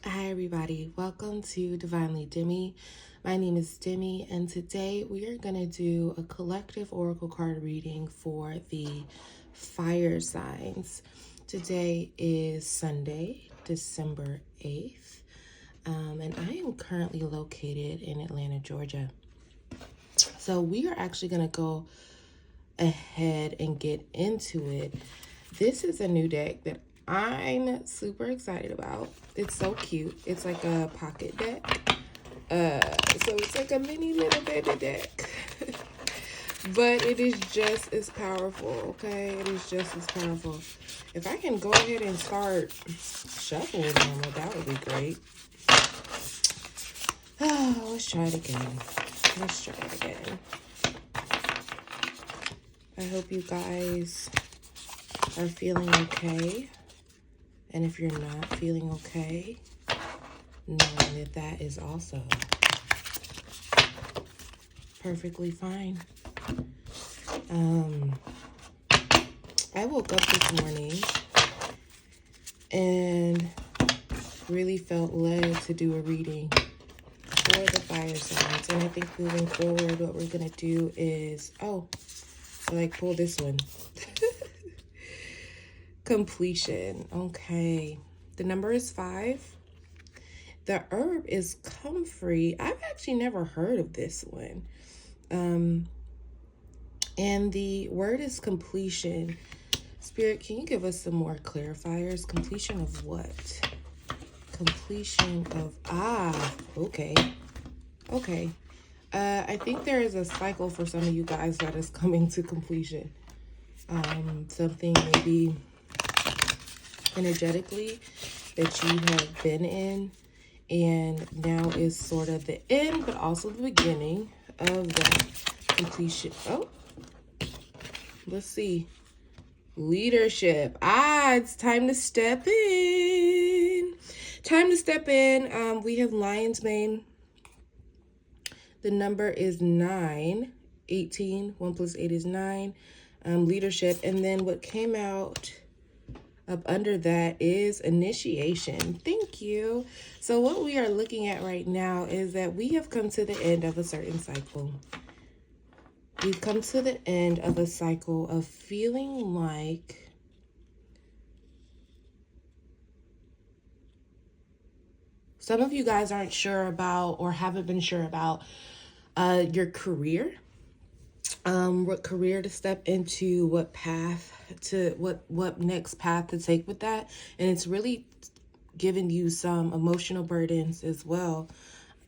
Hi everybody, welcome to Divinely Demi. My name is Demi and today we are going to do a collective oracle card reading for the fire signs. Today is Sunday, December 8th, and I am currently located in Atlanta, Georgia. So we are actually going to go ahead and get into it. This is a new deck that I'm super excited about. It's so cute. It's like a pocket deck. So it's like a mini little baby deck. But it is just as powerful, okay? It is just as powerful. If I can go ahead and start shuffling them, that would be great. Oh, let's try it again. Let's try it again. I hope you guys are feeling okay. And if you're not feeling okay, knowing that that is also perfectly fine. I woke up this morning and really felt led to do a reading for the fire signs. And I think moving forward, what we're going to do is, pull this one. Completion. Okay. The number is 5. The herb is comfrey. I've actually never heard of this one. And the word is completion. Spirit, can you give us some more clarifiers? Completion of what? Completion of, okay. Okay. I think there is a cycle for some of you guys that is coming to completion. Something maybe energetically that you have been in, and now is sort of the end, but also the beginning of the completion. Oh, let's see. Leadership. It's time to step in. Time to step in. We have lion's mane. The number is 9. 18. 1 plus 8 is 9. Leadership. And then what came out up under that is initiation. Thank you. So what we are looking at right now is that we have come to the end of a certain cycle. We've come to the end of a cycle of feeling like some of you guys aren't sure about or haven't been sure about your career. What career to step into, what path to, what next path to take with that. And it's really giving you some emotional burdens as well.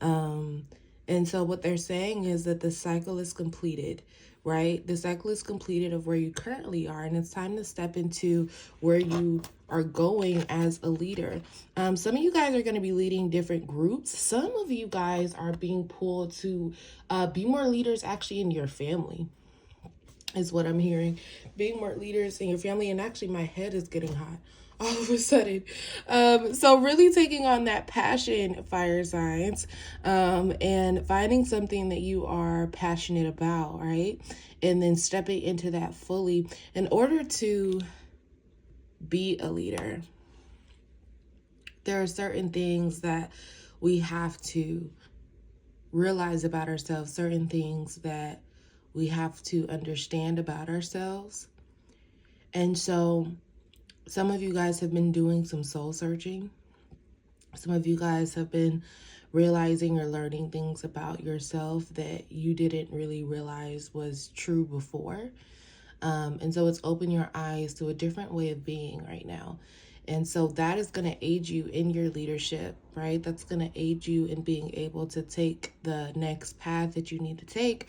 And so what they're saying is that the cycle is completed, right? The cycle is completed of where you currently are, and it's time to step into where you are going as a leader. Some of you guys are going to be leading different groups. Some of you guys are being pulled to be more leaders actually in your family, is what I'm hearing. Being more leaders in your family, and actually my head is getting hot all of a sudden. So really taking on that passion, fire signs, and finding something that you are passionate about, right? And then stepping into that fully in order to be a leader. There are certain things that we have to realize about ourselves, certain things that we have to understand about ourselves. And so some of you guys have been doing some soul searching. Some of you guys have been realizing or learning things about yourself that you didn't really realize was true before. And so it's opened your eyes to a different way of being right now. And so that is going to aid you in your leadership, right? That's going to aid you in being able to take the next path that you need to take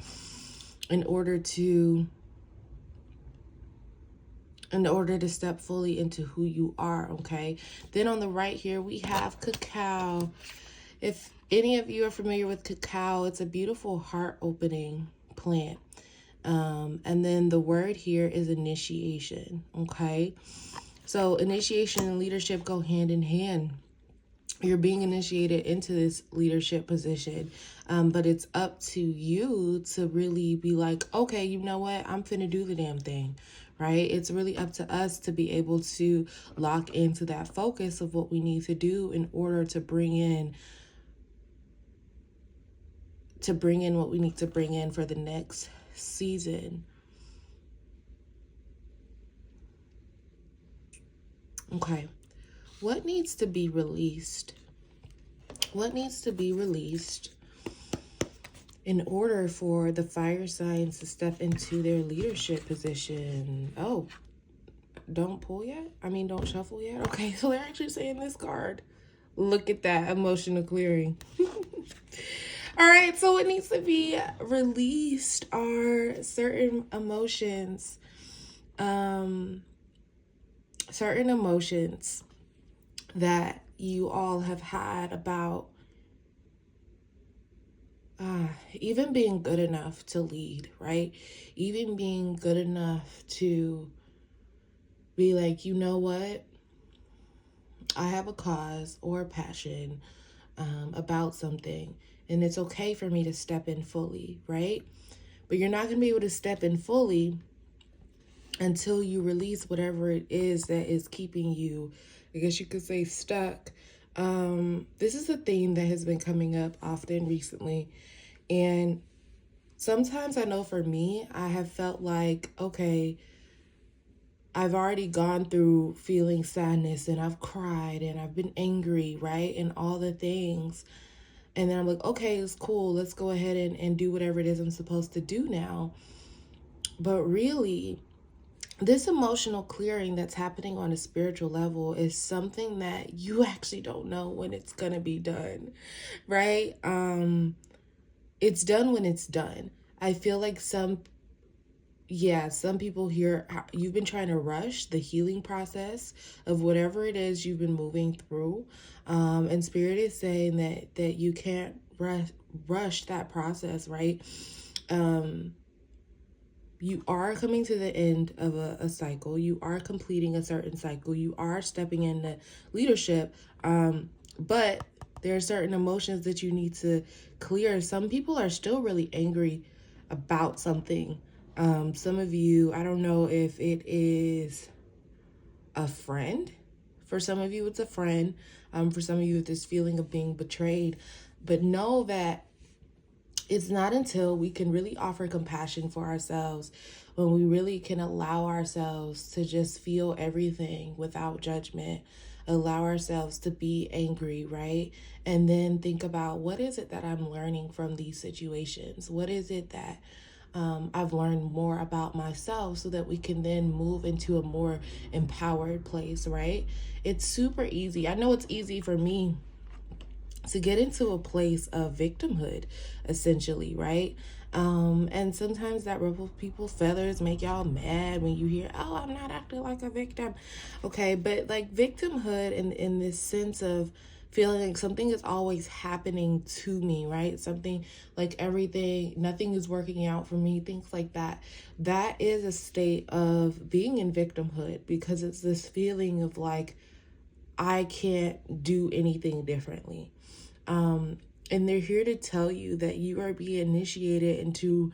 in order to step fully into who you are, okay? Then on the right here, we have cacao. If any of you are familiar with cacao, it's a beautiful heart-opening plant. And then the word here is initiation, okay? So initiation and leadership go hand in hand. You're being initiated into this leadership position, but it's up to you to really be like, okay, you know what? I'm finna do the damn thing, right? It's really up to us to be able to lock into that focus of what we need to do in order to bring in what we need to bring in for the next season. Okay. What needs to be released? What needs to be released in order for the fire signs to step into their leadership position? Oh, don't pull yet? Don't shuffle yet? Okay, so they're actually saying this card. Look at that emotional clearing. All right, so what needs to be released are certain emotions. Certain emotions that you all have had about even being good enough to lead, right? Even being good enough to be like, you know what? I have a cause or a passion about something, and it's okay for me to step in fully, right? But you're not going to be able to step in fully until you release whatever it is that is keeping you, I guess you could say, stuck. This is a theme that has been coming up often recently. And sometimes I know for me, I have felt like, okay, I've already gone through feeling sadness and I've cried and I've been angry, right? And all the things. And then I'm like, okay, it's cool. Let's go ahead and do whatever it is I'm supposed to do now. But really, this emotional clearing that's happening on a spiritual level is something that you actually don't know when it's going to be done, right? It's done when it's done. I feel like some people here, you've been trying to rush the healing process of whatever it is you've been moving through. And Spirit is saying that you can't rush that process, right? You are coming to the end of a cycle. You are completing a certain cycle. You are stepping into leadership. But there are certain emotions that you need to clear. Some people are still really angry about something. Some of you, I don't know if it is a friend. For some of you, it's a friend. For some of you, it's this feeling of being betrayed. But know that it's not until we can really offer compassion for ourselves, when we really can allow ourselves to just feel everything without judgment, allow ourselves to be angry, right? And then think about, what is it that I'm learning from these situations? What is it that I've learned more about myself, so that we can then move into a more empowered place, right? It's super easy. I know it's easy for me to get into a place of victimhood, essentially, right? And sometimes that ruffles people's feathers, make y'all mad when you hear, oh, I'm not acting like a victim. Okay, but like victimhood in this sense of feeling like something is always happening to me, right? Something like nothing is working out for me, things like that. That is a state of being in victimhood, because it's this feeling of like, I can't do anything differently. And they're here to tell you that you are being initiated into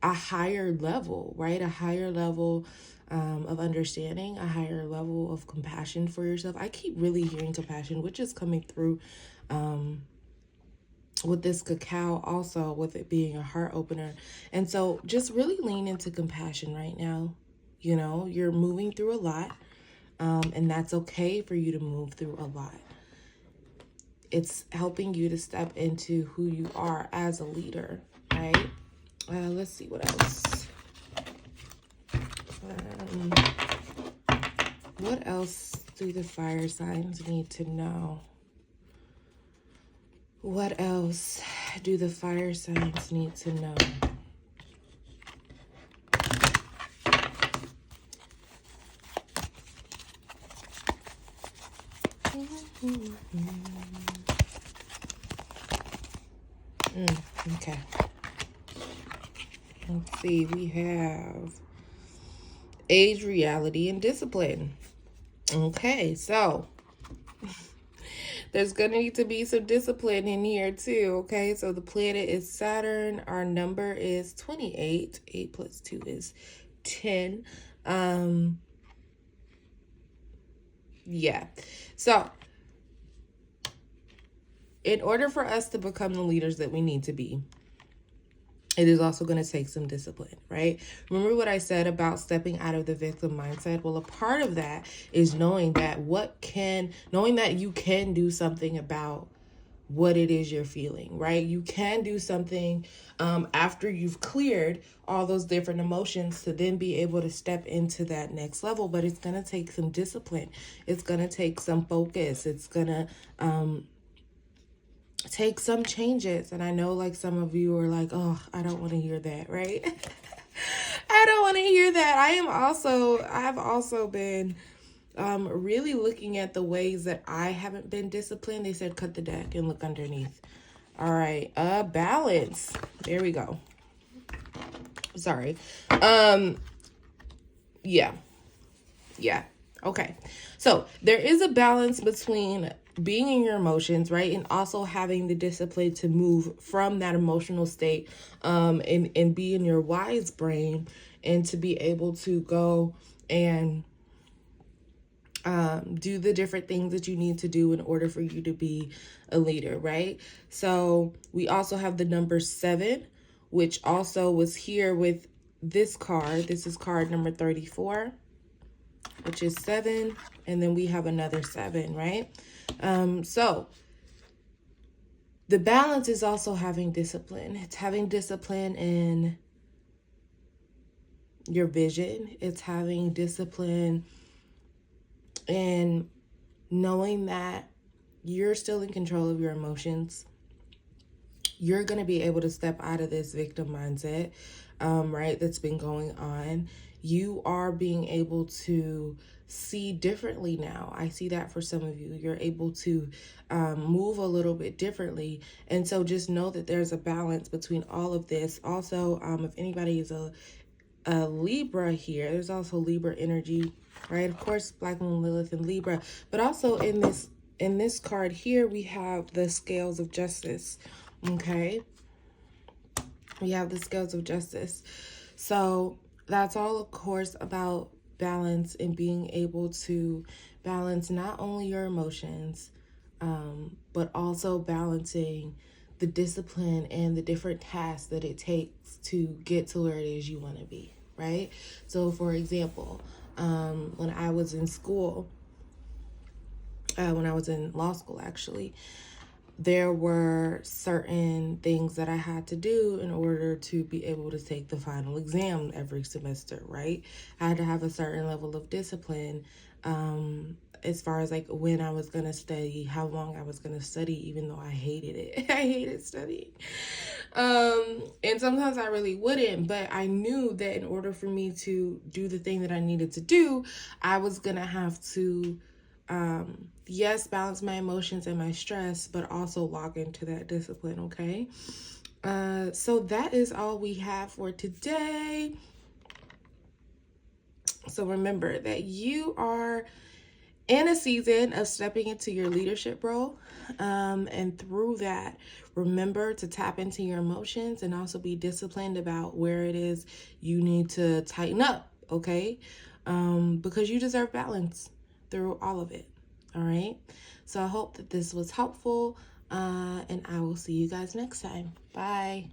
a higher level, right? A higher level of understanding, a higher level of compassion for yourself. I keep really hearing compassion, which is coming through with this cacao, also with it being a heart opener. And so just really lean into compassion right now. You know, you're moving through a lot, and that's okay for you to move through a lot. It's helping you to step into who you are as a leader, right? Let's see what else. What else do the fire signs need to know? What else do the fire signs need to know? Okay. Let's see. We have age, reality, and discipline. Okay, so there's going to need to be some discipline in here too, okay? So the planet is Saturn. Our number is 28. 8 plus 2 is 10. Yeah. So in order for us to become the leaders that we need to be, it is also going to take some discipline, right? Remember what I said about stepping out of the victim mindset? Well, a part of that is knowing that you can do something about what it is you're feeling, right? You can do something after you've cleared all those different emotions to then be able to step into that next level. But it's going to take some discipline. It's going to take some focus. It's going to take some changes. And I know like some of you are like, oh, I don't want to hear that, right? I don't want to hear that. I've also been really looking at the ways that I haven't been disciplined. They said cut the deck and look underneath. All right, balance. There we go. Sorry. Yeah. Okay. So there is a balance between being in your emotions, right? And also having the discipline to move from that emotional state and be in your wise brain and to be able to go and do the different things that you need to do in order for you to be a leader, right? So we also have the number 7, which also was here with this card. This is card number 34, which is 7. And then we have another 7, right? So the balance is also having discipline. It's having discipline in your vision. It's having discipline in knowing that you're still in control of your emotions. You're going to be able to step out of this victim mindset, right, that's been going on. You are being able to see differently now. I see that for some of you. You're able to move a little bit differently. And so just know that there's a balance between all of this. Also, if anybody is a Libra here, there's also Libra energy, right? Of course, Black Moon, Lilith, and Libra. But also in this card here, we have the scales of justice. Okay, we have the scales of justice. So that's all, of course, about balance and being able to balance not only your emotions, but also balancing the discipline and the different tasks that it takes to get to where it is you want to be, right? So for example, when I was in school, when I was in law school, actually, there were certain things that I had to do in order to be able to take the final exam every semester, right? I had to have a certain level of discipline as far as like when I was going to study, how long I was going to study, even though I hated it. I hated studying. And sometimes I really wouldn't, but I knew that in order for me to do the thing that I needed to do, I was going to have to yes, balance my emotions and my stress, but also log into that discipline, okay? So that is all we have for today. So remember that you are in a season of stepping into your leadership role. And through that, remember to tap into your emotions and also be disciplined about where it is you need to tighten up, okay? Because you deserve balance through all of it. All right. So I hope that this was helpful. And I will see you guys next time. Bye.